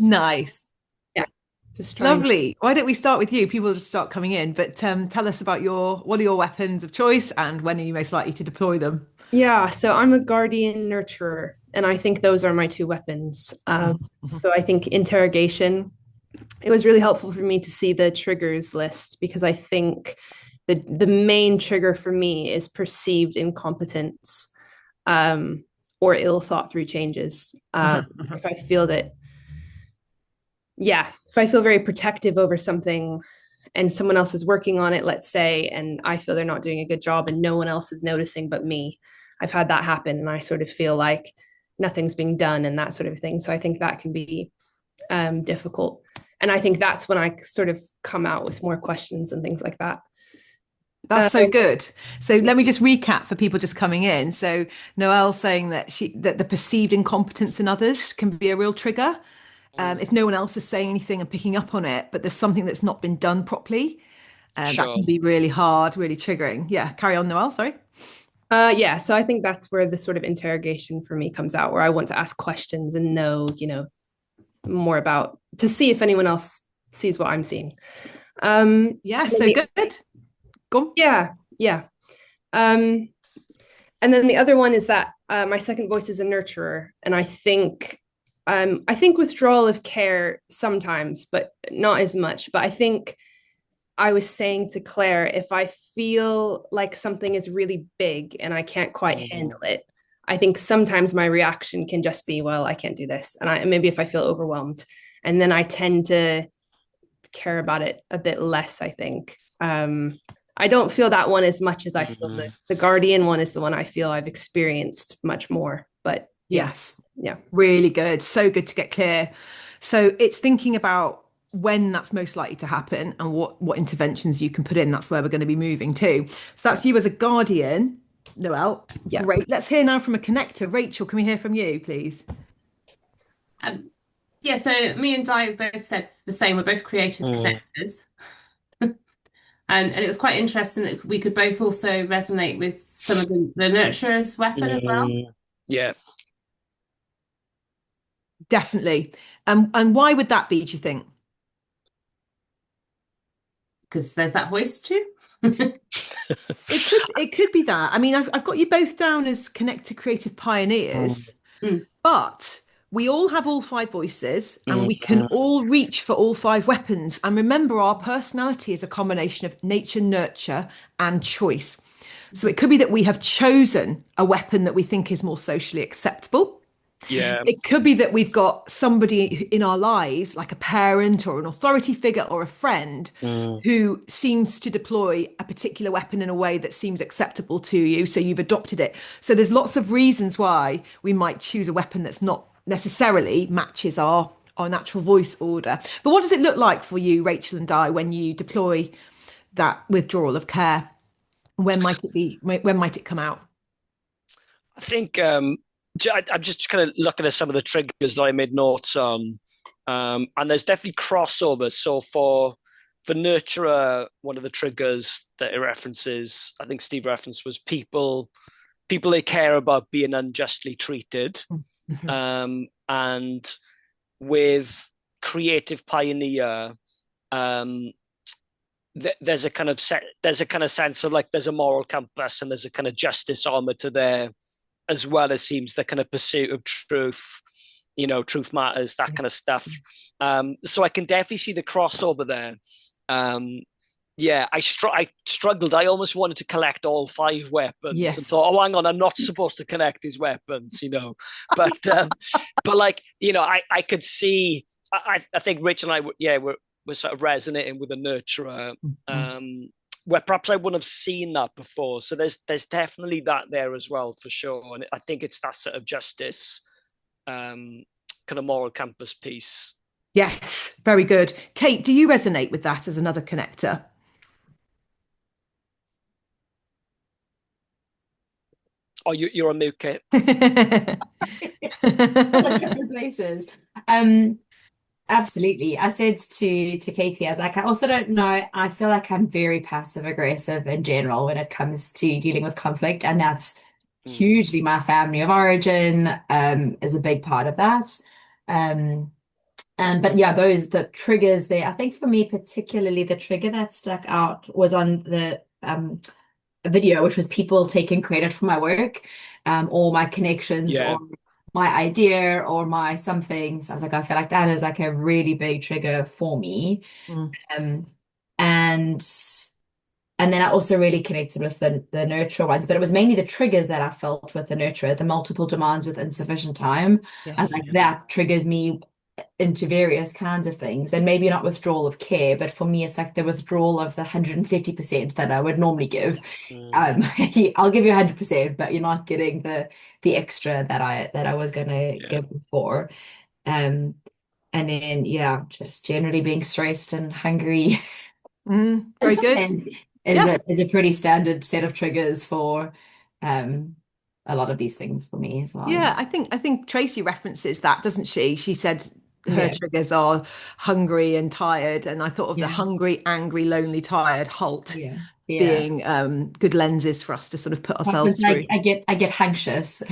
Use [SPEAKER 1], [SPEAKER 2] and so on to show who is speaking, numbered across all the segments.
[SPEAKER 1] Nice.
[SPEAKER 2] Yeah, just trying.
[SPEAKER 1] Lovely. Why don't we start with you? People just start coming in, but tell us about what are your weapons of choice and when are you most likely to deploy them?
[SPEAKER 2] Yeah, so I'm a guardian nurturer, and I think those are my two weapons.
[SPEAKER 1] Mhm.
[SPEAKER 2] So I think interrogation, it was really helpful for me to see the triggers list because I think the main trigger for me is perceived incompetence, um, or ill thought through changes.
[SPEAKER 1] Mhm, mhm.
[SPEAKER 2] If I feel that, yeah, if I feel very protective over something and someone else is working on it, let's say, and I feel they're not doing a good job and no one else is noticing but me, I've had that happen and I sort of feel like nothing's being done and that sort of thing. So I think that can be difficult. And I think that's when I sort of come out with more questions and things like that.
[SPEAKER 1] That's
[SPEAKER 2] Uh,
[SPEAKER 1] so good. So let me just recap for people just coming in. So Noelle's saying that the perceived incompetence in others can be a real trigger.
[SPEAKER 3] Mm,
[SPEAKER 1] If no one else is saying anything and picking up on it, but there's something that's not been done properly, that
[SPEAKER 3] sure.
[SPEAKER 1] can be really hard, really triggering. Yeah, carry on, Noelle. Sorry.
[SPEAKER 2] yeah, so I think that's where the sort of interrogation for me comes out, where I want to ask questions and know, more about to see if anyone else sees what I'm seeing.
[SPEAKER 1] Yeah,
[SPEAKER 2] And then
[SPEAKER 1] so good. Go on.
[SPEAKER 2] yeah, yeah. Um, and then the other one is that my second voice is a nurturer, and I think withdrawal of care sometimes, but not as much. But I think I was saying to Claire, if I feel like something is really big and I can't quite
[SPEAKER 3] Mm,
[SPEAKER 2] handle it, I think sometimes my reaction can just be, well, I can't do this. And maybe if I feel overwhelmed, and then I tend to care about it a bit less, I think. I don't feel that one as much as I feel
[SPEAKER 3] mm.
[SPEAKER 2] the Guardian one is the one I feel I've experienced much more. But yeah,
[SPEAKER 1] Yes,
[SPEAKER 2] yeah.
[SPEAKER 1] really good. So good to get clear. So it's thinking about when that's most likely to happen and what interventions you can put in. That's where we're going to be moving to. So that's you as a guardian, Noelle.
[SPEAKER 2] Yeah.
[SPEAKER 1] Great. Let's hear now from a connector. Rachel, can we hear from you, please?
[SPEAKER 4] Um, yeah, so me and Di both said the same. We're both creative
[SPEAKER 3] Mm,
[SPEAKER 4] connectors. And it was quite interesting that we could both also resonate with some of the nurturer's weapon as well.
[SPEAKER 3] mm. Yeah.
[SPEAKER 1] Definitely. And why would that be, do you think?
[SPEAKER 4] Because there's that voice too.
[SPEAKER 1] It could be that. I mean, I've got you both down as connected creative
[SPEAKER 3] Mm,
[SPEAKER 1] pioneers.
[SPEAKER 4] Mm.
[SPEAKER 1] But we all have all five voices and
[SPEAKER 3] mm,
[SPEAKER 1] we can all reach for all five weapons. And remember, our personality is a combination of nature, nurture, and choice. So it could be that we have chosen a weapon that we think is more socially acceptable.
[SPEAKER 3] yeah.
[SPEAKER 1] It could be that we've got somebody in our lives, like a parent or an authority figure or a friend,
[SPEAKER 3] Mm,
[SPEAKER 1] who seems to deploy a particular weapon in a way that seems acceptable to you. So you've adopted it. So there's lots of reasons why we might choose a weapon that's not necessarily matches our natural voice order. But what does it look like for you, Rachel and Di, when you deploy that withdrawal of care? When might it be? When might it come out?
[SPEAKER 3] I think I'm just kind of looking at some of the triggers that I made notes on, and there's definitely crossovers. So for nurturer, one of the triggers that it references, I think Steve referenced, was people they care about being unjustly treated,
[SPEAKER 1] Mhm.
[SPEAKER 3] and with creative pioneer, um, there's a kind of sense of like there's a moral compass and there's a kind of justice armor to there as well as seems the kind of pursuit of truth, truth matters, that kind of stuff. So I can definitely see the crossover there. Um, yeah, I struggled. I almost wanted to collect all five weapons and
[SPEAKER 1] Yes.
[SPEAKER 3] thought, oh, hang on, I'm not supposed to connect these weapons. But like, I could see. I think Rich and I, yeah, were sort of resonating with the nurturer,
[SPEAKER 1] Mhm.
[SPEAKER 3] where perhaps I wouldn't have seen that before. So there's definitely that there as well for sure, and I think it's that sort of justice, kind of moral compass piece.
[SPEAKER 1] Yes, very good. Kate, do you resonate with that as another connector?
[SPEAKER 3] Oh, you're a moot kit.
[SPEAKER 4] Couple of different places. Um, Absolutely. I said to Katie, I was like, I also don't know. I feel like I'm very passive aggressive in general when it comes to dealing with conflict, and that's
[SPEAKER 3] Mm,
[SPEAKER 4] hugely my family of origin is a big part of that. Um, But yeah, the triggers there. I think for me, particularly the trigger that stuck out was on the video, which was people taking credit for my work, or my connections,
[SPEAKER 3] Yeah.
[SPEAKER 4] or my idea, or my something. So I was like, I feel like that is like a really big trigger for me.
[SPEAKER 1] Mm.
[SPEAKER 4] Um, and and then I also really connected with the nurturer ones, but it was mainly the triggers that I felt with the nurturer, the multiple demands with insufficient time. I was
[SPEAKER 1] Yes.
[SPEAKER 4] like, that triggers me into various kinds of things, and maybe not withdrawal of care, but for me, it's like the withdrawal of the 150% that I would normally give. I'll give you 100%, but you're not getting the extra that I was gonna
[SPEAKER 3] Yeah.
[SPEAKER 4] give before. Um, and then yeah, just generally being stressed and hungry.
[SPEAKER 1] Very good. Yeah.
[SPEAKER 4] Is a pretty standard set of triggers for a lot of these things for me as well.
[SPEAKER 1] Yeah, I think Tracy references that, doesn't she? She said her
[SPEAKER 4] Yeah.
[SPEAKER 1] triggers are hungry and tired, and I thought of the
[SPEAKER 4] Yeah.
[SPEAKER 1] hungry, angry, lonely, tired, halt
[SPEAKER 4] Yeah. Yeah.
[SPEAKER 1] being good lenses for us to sort of put ourselves
[SPEAKER 4] Sometimes
[SPEAKER 1] through.
[SPEAKER 4] I get anxious.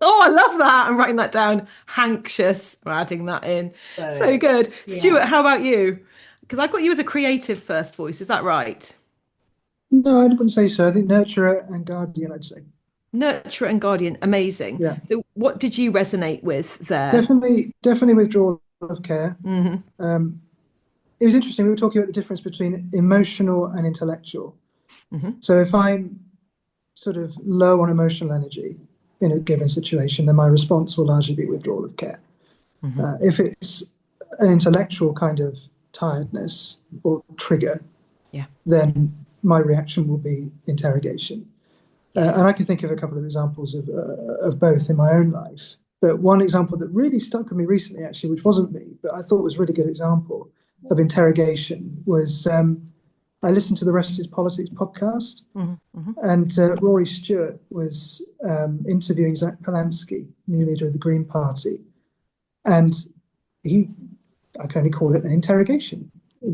[SPEAKER 1] Oh, I love that. I'm writing that down. Anxious. We're adding that in. So
[SPEAKER 4] So
[SPEAKER 1] good. Stuart,
[SPEAKER 4] yeah.
[SPEAKER 1] how about you? Because I've got you as a creative first voice. Is that right?
[SPEAKER 5] No, I wouldn't say so. I think nurturer and guardian, I'd say.
[SPEAKER 1] Nurturer and guardian. Amazing.
[SPEAKER 5] Yeah,
[SPEAKER 1] So what did you resonate with there?
[SPEAKER 5] definitely withdrawal of care.
[SPEAKER 1] Hmm.
[SPEAKER 5] It was interesting. We were talking about the difference between emotional and intellectual.
[SPEAKER 1] Hmm.
[SPEAKER 5] So if I'm sort of low on emotional energy in a given situation, then my response will largely be withdrawal of care. If it's an intellectual kind of tiredness or trigger,
[SPEAKER 1] Yeah.
[SPEAKER 5] then my reaction will be interrogation.
[SPEAKER 1] Yes.
[SPEAKER 5] And I can think of a couple of examples of both in my own life. But one example that really stuck with me recently, actually, which wasn't me, but I thought was a really good example of interrogation, was I listened to the Rest is Politics podcast, and Rory Stewart was interviewing Zach Polansky, new leader of the Green Party. And I can only call it an interrogation.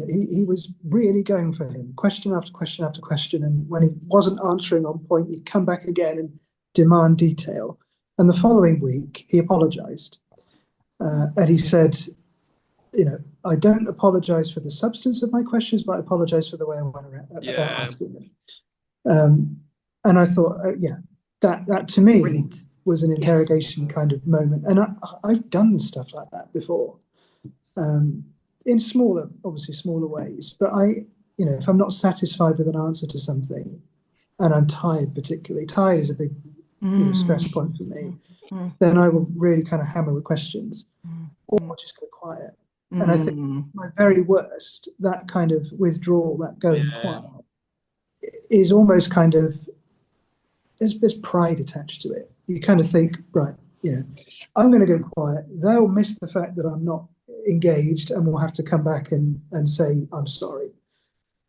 [SPEAKER 5] He was really going for him, question after question after question. And when he wasn't answering on point, he'd come back again and demand detail. And the following week, he apologized. And he said, I don't apologize for the substance of my questions, but I apologize for the way I went about asking them. And I thought, that to me
[SPEAKER 1] Brilliant.
[SPEAKER 5] was an interrogation kind of moment. And I've done stuff like that before. In obviously smaller ways, but if I'm not satisfied with an answer to something, and I'm tired, particularly tired is a big stress point for me, then I will really kind of hammer with questions, or just go quiet. And I think my very worst, that kind of withdrawal, that going quiet, is almost kind of there's pride attached to it. You kind of think, right, I'm going to go quiet. They'll miss the fact that I'm not engaged, and we'll have to come back and say I'm sorry.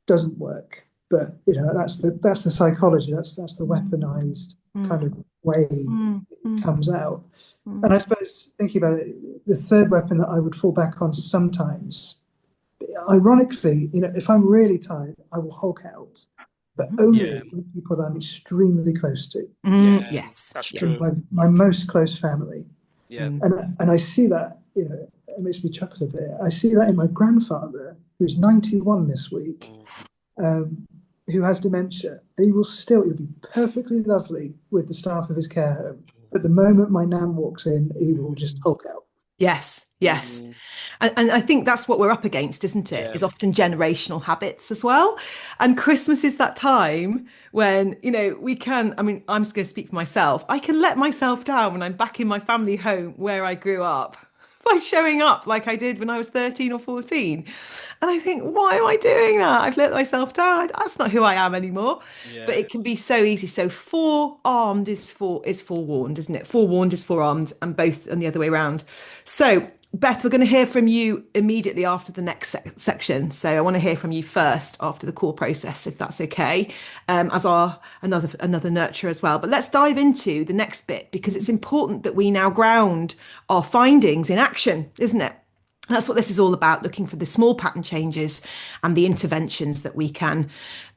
[SPEAKER 5] Doesn't work, but that's the psychology. That's the weaponized kind of way it comes out. And I suppose thinking about it, the third weapon that I would fall back on sometimes, ironically, if I'm really tired, I will hulk out, but only with people that I'm extremely close to.
[SPEAKER 1] Yes,
[SPEAKER 3] that's true.
[SPEAKER 5] My most close family.
[SPEAKER 3] Yeah.
[SPEAKER 5] And I see that, it makes me chuckle a bit. I see that in my grandfather, who's 91 this week, who has dementia. And he'll be perfectly lovely with the staff of his care home. But the moment my nan walks in, he will just hulk out.
[SPEAKER 1] Yes. And I think that's what we're up against, isn't it?
[SPEAKER 3] Yeah.
[SPEAKER 1] Is often generational habits as well. And Christmas is that time when, we can, I'm just going to speak for myself. I can let myself down when I'm back in my family home where I grew up by showing up like I did when I was 13 or 14. And I think, why am I doing that? I've let myself down. That's not who I am anymore.
[SPEAKER 3] Yeah.
[SPEAKER 1] But it can be so easy. So forearmed is forewarned, isn't it? Forewarned is forearmed, and both and the other way around. So Beth, we're going to hear from you immediately after the next section. So I want to hear from you first after the core process, if that's okay, as another nurturer as well. But let's dive into the next bit, because it's important that we now ground our findings in action, isn't it? That's what this is all about, looking for the small pattern changes and the interventions that we can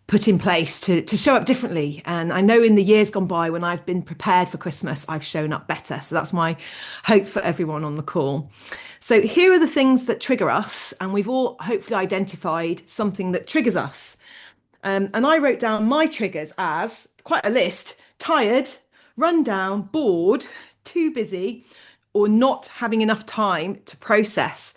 [SPEAKER 1] put in place to show up differently. And I know in the years gone by, when I've been prepared for Christmas, I've shown up better. So that's my hope for everyone on the call. So here are the things that trigger us, and we've all hopefully identified something that triggers us. And I wrote down my triggers as quite a list: tired, run down, bored, too busy, or not having enough time to process,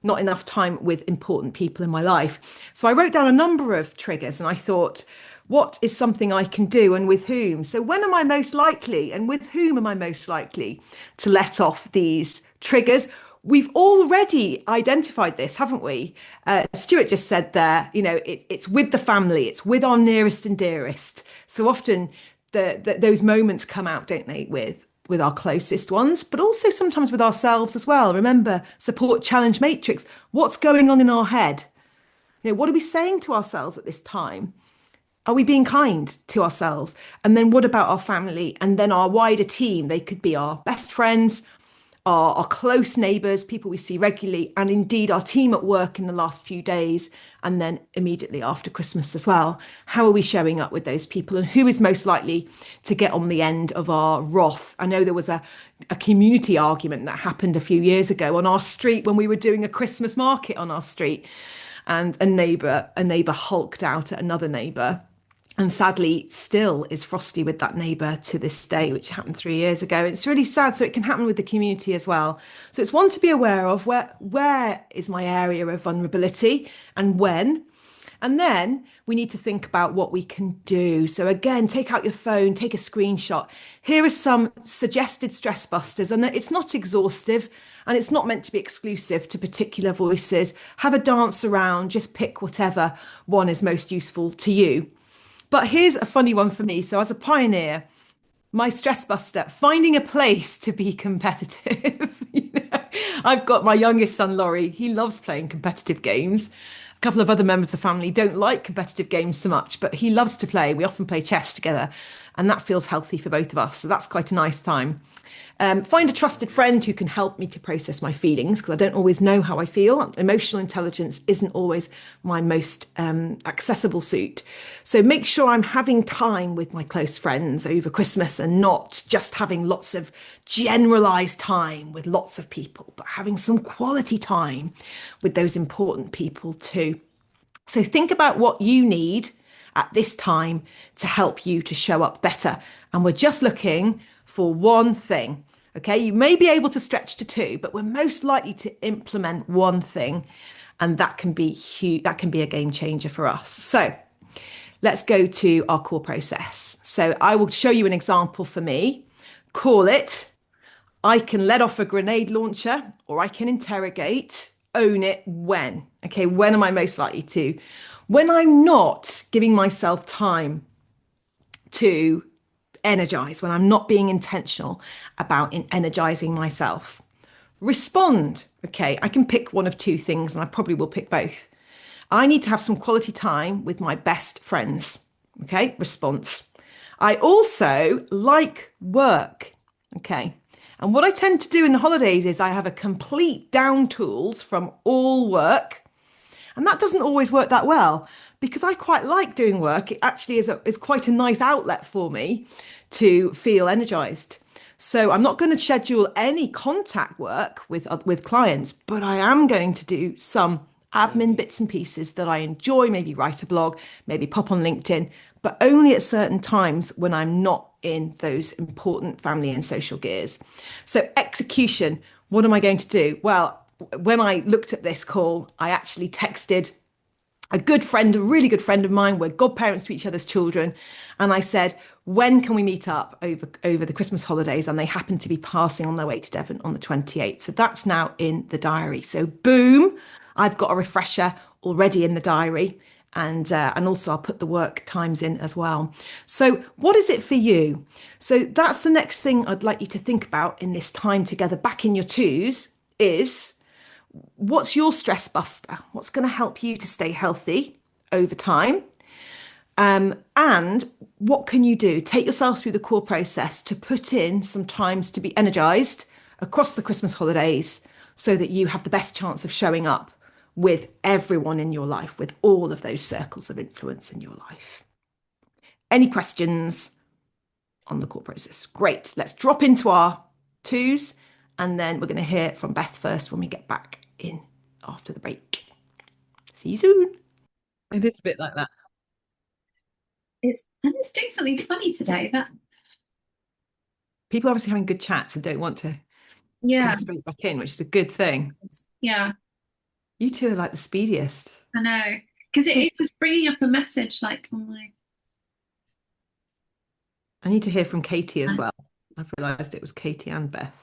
[SPEAKER 1] not enough time with important people in my life. So I wrote down a number of triggers and I thought, what is something I can do and with whom? So when am I most likely and with whom am I most likely to let off these triggers? We've already identified this, haven't we? Stuart just said there, it's with the family, it's with our nearest and dearest. So often those moments come out, don't they, with our closest ones, but also sometimes with ourselves as well. Remember, support challenge matrix. What's going on in our head? What are we saying to ourselves at this time? Are we being kind to ourselves? And then what about our family? And then our wider team? They could be our best friends, our close neighbours, people we see regularly, and indeed our team at work in the last few days, and then immediately after Christmas as well. How are we showing up with those people, and who is most likely to get on the end of our wrath? I know there was a community argument that happened a few years ago on our street when we were doing a Christmas market on our street, and a neighbour hulked out at another neighbour. And sadly, still is frosty with that neighbour to this day, which happened 3 years ago. It's really sad. So it can happen with the community as well. So it's one to be aware of: where is my area of vulnerability and when? And then we need to think about what we can do. So again, take out your phone, take a screenshot. Here are some suggested stress busters, and it's not exhaustive and it's not meant to be exclusive to particular voices. Have a dance around, just pick whatever one is most useful to you. But here's a funny one for me. So as a pioneer, my stress buster: finding a place to be competitive. I've got my youngest son, Laurie. He loves playing competitive games. A couple of other members of the family don't like competitive games so much, but he loves to play. We often play chess together, and that feels healthy for both of us. So that's quite a nice time. Find a trusted friend who can help me to process my feelings, because I don't always know how I feel. Emotional intelligence isn't always my most accessible suit. So make sure I'm having time with my close friends over Christmas, and not just having lots of generalized time with lots of people, but having some quality time with those important people too. So think about what you need at this time to help you to show up better. And we're just looking for one thing. Okay, you may be able to stretch to two, but we're most likely to implement one thing, and that can be huge. That can be a game changer for us. So let's go to our core process. So I will show you an example for me. Call it: I can let off a grenade launcher, or I can interrogate. Own it. When? Okay, when am I most likely to? When I'm not giving myself time to energize, when I'm not being intentional about energizing myself. Respond. Okay, I can pick one of two things, and I probably will pick both. I need to have some quality time with my best friends. Okay, response. I also like work. Okay, and what I tend to do in the holidays is I have a complete down tools from all work. And that doesn't always work that well, because I quite like doing work. It actually is quite a nice outlet for me to feel energized. So I'm not going to schedule any contact work with clients, but I am going to do some admin bits and pieces that I enjoy, maybe write a blog, maybe pop on LinkedIn, but only at certain times when I'm not in those important family and social gears. So execution, what am I going to do? Well, when I looked at this call, I actually texted a good friend, a really good friend of mine. We're godparents to each other's children. And I said, when can we meet up over the Christmas holidays? And they happened to be passing on their way to Devon on the 28th. So that's now in the diary. So boom, I've got a refresher already in the diary. And also I'll put the work times in as well. So what is it for you? So that's the next thing I'd like you to think about in this time together back in your twos is, what's your stress buster? What's going to help you to stay healthy over time? And what can you do? Take yourself through the core process to put in some times to be energized across the Christmas holidays so that you have the best chance of showing up with everyone in your life, with all of those circles of influence in your life. Any questions on the core process? Great. Let's drop into our twos, and then we're going to hear from Beth first when we get back in after the break. See you soon.
[SPEAKER 6] It is a bit like that.
[SPEAKER 7] I'm just doing something funny today. That
[SPEAKER 1] people are obviously having good chats and don't want to
[SPEAKER 7] yeah,
[SPEAKER 1] come straight back in, which is a good thing.
[SPEAKER 7] yeah,
[SPEAKER 1] You two are like the speediest.
[SPEAKER 7] I know, because it was bringing up a message like, oh my.
[SPEAKER 1] I need to hear from Katie as well. I've realised it was Katie and Beth.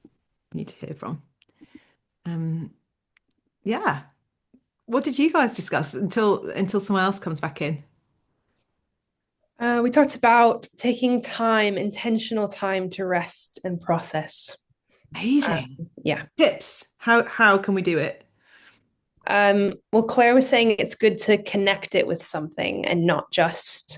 [SPEAKER 1] I need to hear from. Yeah. What did you guys discuss until someone else comes back in?
[SPEAKER 2] We talked about taking time, intentional time to rest and process.
[SPEAKER 1] Amazing.
[SPEAKER 2] Yeah.
[SPEAKER 1] Tips. How can we do it?
[SPEAKER 2] Well, Claire was saying it's good to connect it with something and not just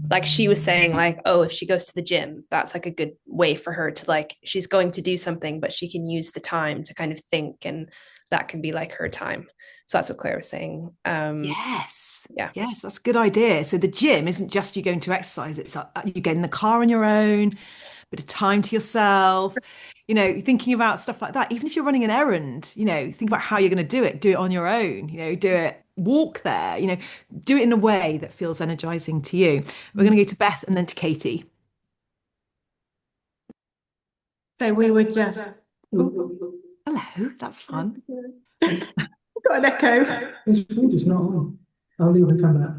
[SPEAKER 2] like she was saying, like, oh, if she goes to the gym, that's like a good way for her to, like, she's going to do something, but she can use the time to kind of think, and that can be like her time. So that's what Claire was saying.
[SPEAKER 1] Yes.
[SPEAKER 2] Yeah.
[SPEAKER 1] Yes, that's a good idea. So the gym isn't just you going to exercise, it's you get in the car on your own, bit of time to yourself, thinking about stuff like that. Even if you're running an errand, think about how you're going to do it on your own, do it, walk there, do it in a way that feels energizing to you. We're going to go to Beth and then to Katie.
[SPEAKER 8] So we would just,
[SPEAKER 1] hello, that's fun.
[SPEAKER 8] got an echo.
[SPEAKER 5] It's not on. I'll leave and come back.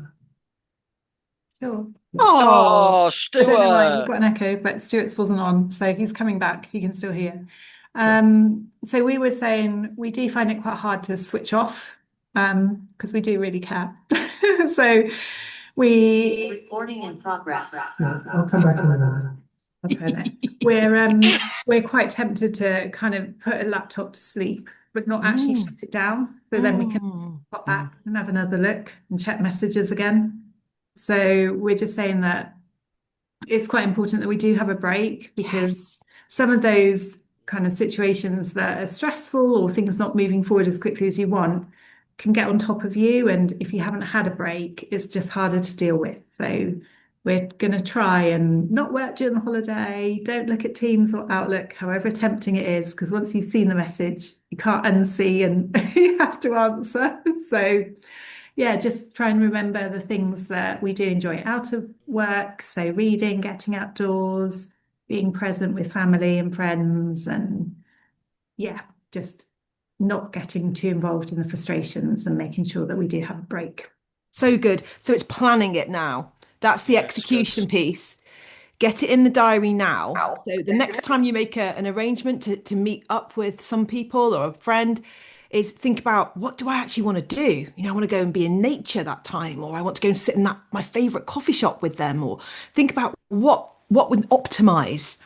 [SPEAKER 8] Sure.
[SPEAKER 3] Oh,
[SPEAKER 8] I don't know why you've
[SPEAKER 3] Stuart.
[SPEAKER 8] got an echo, but Stuart's wasn't on, so he's coming back. He can still hear. So we were saying we do find it quite hard to switch off, because we do really care. So
[SPEAKER 7] Recording in progress.
[SPEAKER 5] Yeah, I'll come back in a minute.
[SPEAKER 8] I'll turn it. We're quite tempted to kind of put a laptop to sleep, but not actually shut it down. So then we can pop back and have another look and check messages again. So we're just saying that it's quite important that we do have a break, because some of those kind of situations that are stressful or things not moving forward as quickly as you want can get on top of you. And if you haven't had a break, it's just harder to deal with. So we're going to try and not work during the holiday. Don't look at Teams or Outlook, however tempting it is, because once you've seen the message, you can't unsee and you have to answer. So yeah, just try and remember the things that we do enjoy out of work. So reading, getting outdoors, being present with family and friends, and yeah, just not getting too involved in the frustrations and making sure that we do have a break.
[SPEAKER 1] So good. So it's planning it now. That's the execution piece. Get it in the diary now. So the next time you make an arrangement to meet up with some people or a friend, is think about, what do I actually want to do? I want to go and be in nature that time, or I want to go and sit in my favorite coffee shop with them, or think about what would optimize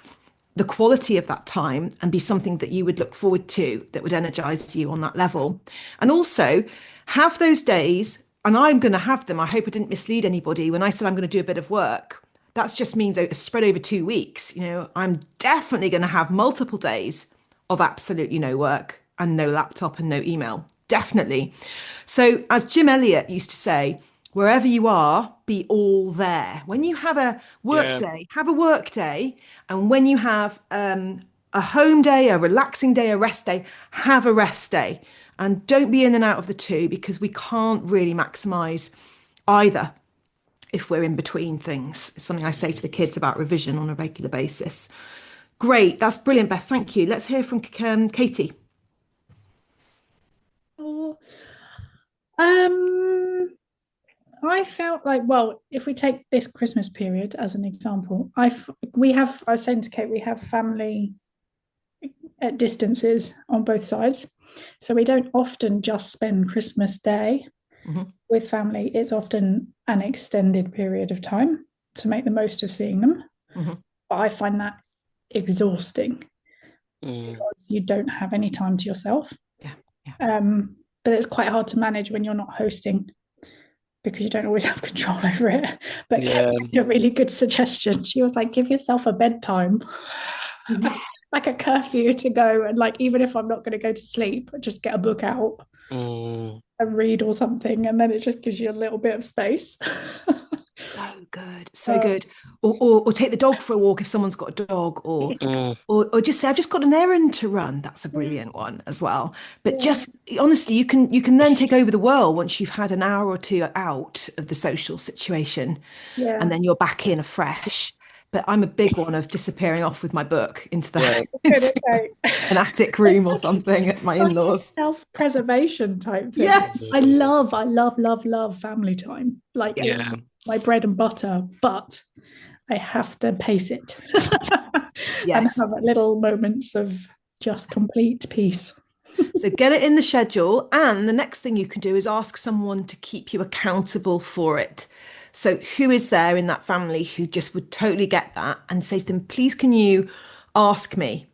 [SPEAKER 1] the quality of that time and be something that you would look forward to, that would energize you on that level. And also have those days, and I'm going to have them. I hope I didn't mislead anybody when I said I'm going to do a bit of work. That just means spread over 2 weeks. I'm definitely going to have multiple days of absolutely no work and no laptop and no email. Definitely. So as Jim Elliot used to say, wherever you are, be all there. When you have a work day, have a work day. And when you have a home day, a relaxing day, a rest day, have a rest day. And don't be in and out of the two, because we can't really maximize either if we're in between things. It's something I say to the kids about revision on a regular basis. Great. That's brilliant, Beth. Thank you. Let's hear from Katie.
[SPEAKER 9] I felt like, well, if we take this Christmas period as an example, I was saying to Kate, we have family at distances on both sides. So we don't often just spend Christmas Day with family. It's often an extended period of time to make the most of seeing them. But I find that exhausting because you don't have any time to yourself. But it's quite hard to manage when you're not hosting, because you don't always have control over it. But Kate had a really good suggestion. She was like, give yourself a bedtime. like a curfew to go, and like even if I'm not going to go to sleep, just get a book out and read or something, and then it just gives you a little bit of space.
[SPEAKER 1] So good, so good. Or take the dog for a walk if someone's got a dog, or just say, I've just got an errand to run. That's a brilliant one as well. But just honestly, you can then take over the world once you've had an hour or two out of the social situation, and then you're back in afresh. But I'm a big one of disappearing off with my book into an attic room or something at my in-laws.
[SPEAKER 9] Self-preservation type thing.
[SPEAKER 1] Yes.
[SPEAKER 9] I love family time. Like my bread and butter, but I have to pace it and have little moments of just complete peace.
[SPEAKER 1] So get it in the schedule, and the next thing you can do is ask someone to keep you accountable for it. So who is there in that family who just would totally get that and say to them, please, can you ask me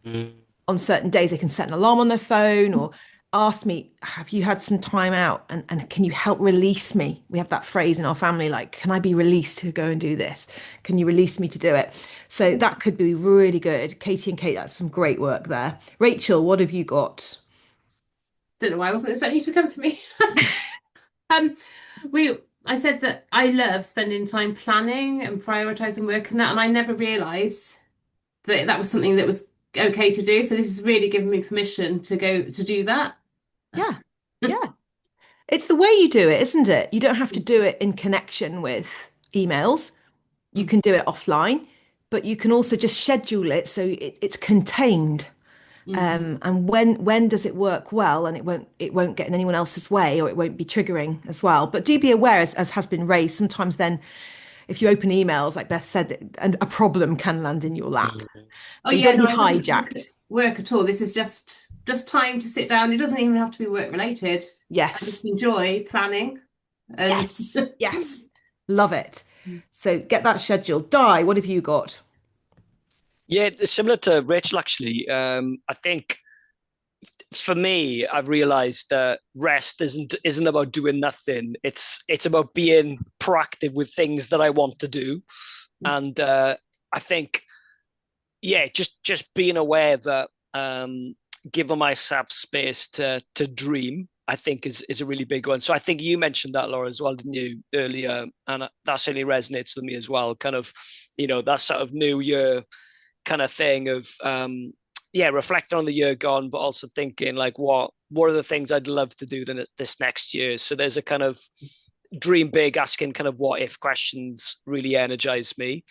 [SPEAKER 1] on certain days? They can set an alarm on their phone or ask me, have you had some time out? And can you help release me? We have that phrase in our family, like, can I be released to go and do this? Can you release me to do it? So that could be really good. Katie and Kate, that's some great work there. Rachel, what have you got?
[SPEAKER 7] Don't know why I wasn't expecting you to come to me. I said that I love spending time planning and prioritizing work and that, and I never realized that that was something that was okay to do. So this has really given me permission to go to do that.
[SPEAKER 1] Yeah. It's the way you do it, isn't it? You don't have to do it in connection with emails. You can do it offline, but you can also just schedule it so it's contained. And when does it work well, and it won't get in anyone else's way, or it won't be triggering as well. But do be aware, as has been raised, sometimes then if you open emails, like Beth said, and a problem can land in your lap. Don't be hijacked.
[SPEAKER 7] Work at all. This is just time to sit down. It doesn't even have to be work related.
[SPEAKER 1] Yes.
[SPEAKER 7] I just enjoy planning.
[SPEAKER 1] Yes. Love it. So get that scheduled. Di, what have you got?
[SPEAKER 3] Yeah, similar to Rachel, actually. I think for me, I've realized that rest isn't about doing nothing. It's about being proactive with things that I want to do. And I think, just being aware that giving myself space to dream, I think is a really big one. So I think you mentioned that, Laura, as well, didn't you, earlier? And that certainly resonates with me as well. Kind of, that sort of New Year kind of thing of reflecting on the year gone, but also thinking like what are the things I'd love to do this next year. So there's a kind of dream big, asking kind of what if questions really energize me,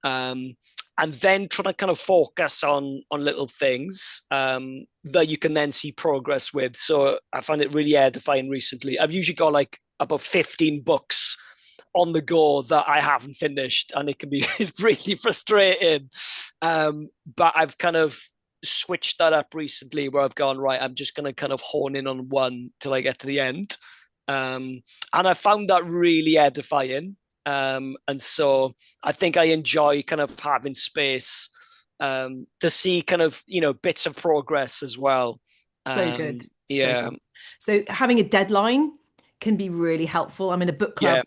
[SPEAKER 3] and then trying to kind of focus on little things that you can then see progress with. So I found it really edifying recently. I've usually got like about 15 books on the go that I haven't finished, and it can be really frustrating. But I've kind of switched that up recently, where I've gone, right, I'm just going to kind of hone in on one till I get to the end. And I found that really edifying. And so I think I enjoy kind of having space to see kind of, bits of progress as well.
[SPEAKER 1] So good.
[SPEAKER 3] Yeah.
[SPEAKER 1] So having a deadline can be really helpful. I'm in a book club. Yeah.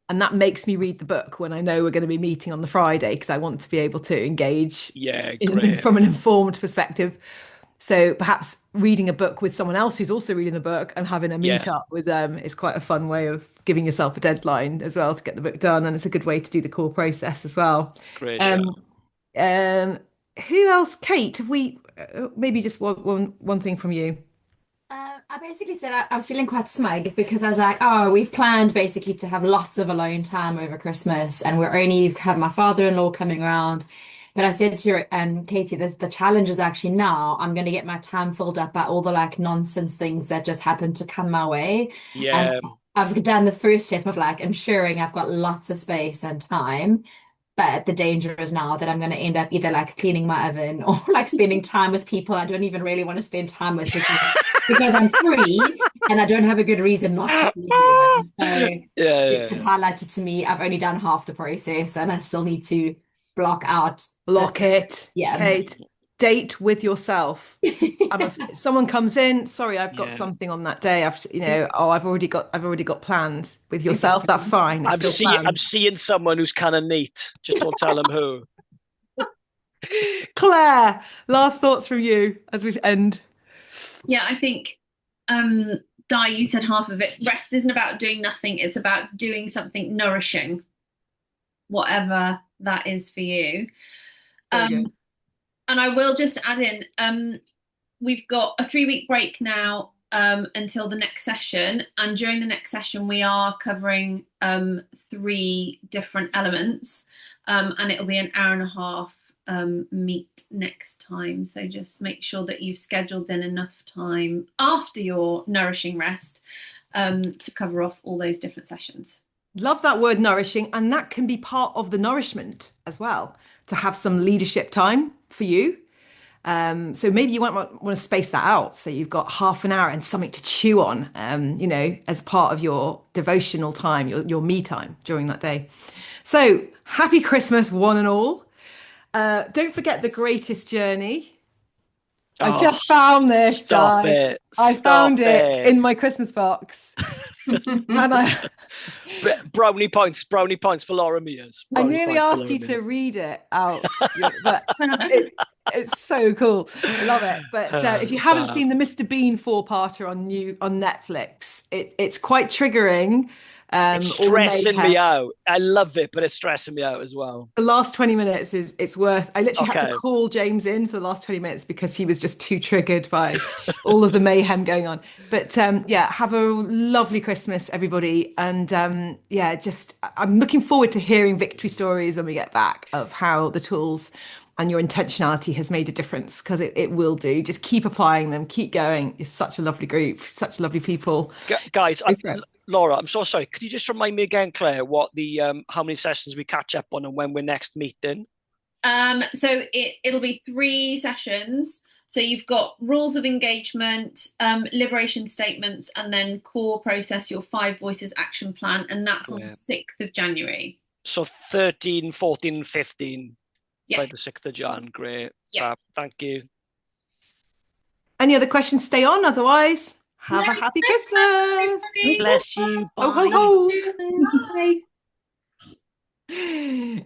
[SPEAKER 1] And that makes me read the book when I know we're going to be meeting on the Friday, because I want to be able to engage from an informed perspective. So perhaps reading a book with someone else who's also reading the book and having a meet up with them is quite a fun way of giving yourself a deadline as well to get the book done. And it's a good way to do the core process as well.
[SPEAKER 3] Great.
[SPEAKER 1] Who else? Kate, have we maybe just one thing from you?
[SPEAKER 4] I basically said I was feeling quite smug because I was like, oh, we've planned basically to have lots of alone time over Christmas, and we're only have my father-in-law coming around. But I said to Katie, the challenge is actually now I'm going to get my time filled up by all the like nonsense things that just happen to come my way.
[SPEAKER 3] Yeah.
[SPEAKER 4] And I've done the first step of like ensuring I've got lots of space and time. But the danger is now that I'm going to end up either like cleaning my oven or like spending time with people I don't even really want to spend time with because I'm free and I don't have a good reason not to be here. So it highlighted to me, I've only done half the process and I still need to block it. Yeah.
[SPEAKER 1] Kate, date with yourself. If someone comes in, sorry, I've got something on that day. I've already got plans with yourself. That's fine.
[SPEAKER 3] I'm seeing someone who's kind of neat. Just don't tell them who.
[SPEAKER 1] Claire, last thoughts from you as we end.
[SPEAKER 10] Yeah, I think Di, you said half of it. Rest isn't about doing nothing, it's about doing something nourishing, whatever that is for you. And I will just add in, we've got a 3-week break now until the next session, and during the next session we are covering 3 different elements, and it'll be an hour and a half meet next time. So just make sure that you've scheduled in enough time after your nourishing rest to cover off all those different sessions.
[SPEAKER 1] Love that word, nourishing, and that can be part of the nourishment as well, to have some leadership time for you. So maybe you want to space that out, so you've got half an hour and something to chew on, as part of your devotional time, your me time during that day. So happy Christmas, one and all. Don't forget the greatest journey. I just found this.
[SPEAKER 3] Stop it.
[SPEAKER 1] I found it in my Christmas box. And
[SPEAKER 3] brownie points for Laura Mears.
[SPEAKER 1] I nearly asked you to read it out, but it's so cool. I love it. But if you haven't seen the Mr. Bean 4-parter on Netflix, it's quite triggering.
[SPEAKER 3] It's stressing me out. I love it, but it's stressing me out as well.
[SPEAKER 1] The last 20 minutes it's worth. I literally had to call James in for the last 20 minutes because he was just too triggered by all of the mayhem going on. But have a lovely Christmas, everybody. And I'm looking forward to hearing victory stories when we get back of how the tools and your intentionality has made a difference, because it will do. Just keep applying them, keep going. It's such a lovely group, such lovely people.
[SPEAKER 3] Guys, Laura, I'm so sorry. Could you just remind me again, Claire, what the how many sessions we catch up on and when we're next meeting?
[SPEAKER 10] So it'll be 3 sessions. So you've got rules of engagement, liberation statements, and then core process, your 5 voices action plan, and that's on the 6th of January.
[SPEAKER 3] So 13, 14, and 15 by the 6th of Jan. Great.
[SPEAKER 10] Yeah.
[SPEAKER 3] Thank you.
[SPEAKER 1] Any other questions? Stay on. Otherwise, have a happy Christmas.
[SPEAKER 3] Bless you. Bye.
[SPEAKER 1] Ho, ho, ho. Bye.